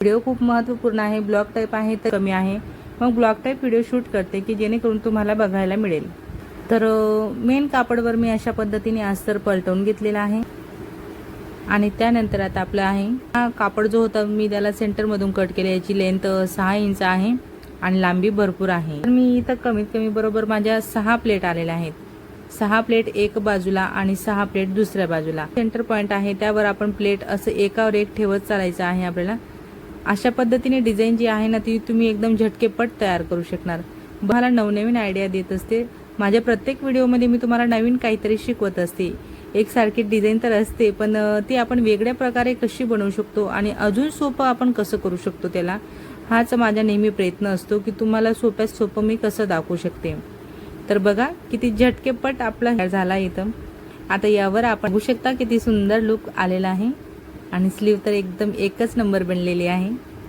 Video खूप महत्त्वपूर्ण आहे, ब्लॉग टाईप आहे तर कमी आहे, मग ब्लॉग टाईप व्हिडिओ शूट करते की जेणेकरून तुम्हाला बघायला मिळेल। तर मेन कापडवर मी अशा पद्धतीने अस्तर पलटवून घेतलेला आहे आणि त्यानंतर आता आपला आहे हा कापड जो होता मी त्याला सेंटरमधून कट केले। याची लेंथ 6 इंच आहे आणि लांबी भरपूर आहे। तर मी इथं कमीत कमी बरोबर माझ्या 6 प्लेट आलेल्या आहेत। 6 प्लेट एक बाजूला आणि 6 प्लेट दुसऱ्या बाजूला। सेंटर पॉइंट आहे त्यावर आपण प्लेट असं एकावर एक ठेवत चालायचं आहे आपल्याला। अशा पद्धतीने डिझाइन जी आहे ना ती तुम्ही एकदम झटकेपट तयार करू शकणार। मला नवनवीन आयडिया देत असते। माझ्या प्रत्येक व्हिडिओमध्ये मी तुम्हाला नवीन काहीतरी शिकवत असते। एकसारखी डिझाइन तर असते पण ती आपण वेगळ्या प्रकारे कशी बनवू शकतो आणि अजून सोपं आपण कसं करू शकतो त्याला, हाच माझा नेहमी प्रयत्न असतो की तुम्हाला सोप्यात सोपं मी कसं दाखवू शकते। तर बघा किती झटकेपट आपला हेअर झाला इथं। आता यावर आपण बघू शकता किती सुंदर लुक आलेला आहे आणि स्लीव तर एकदम एकच नंबर बनलेली आहे।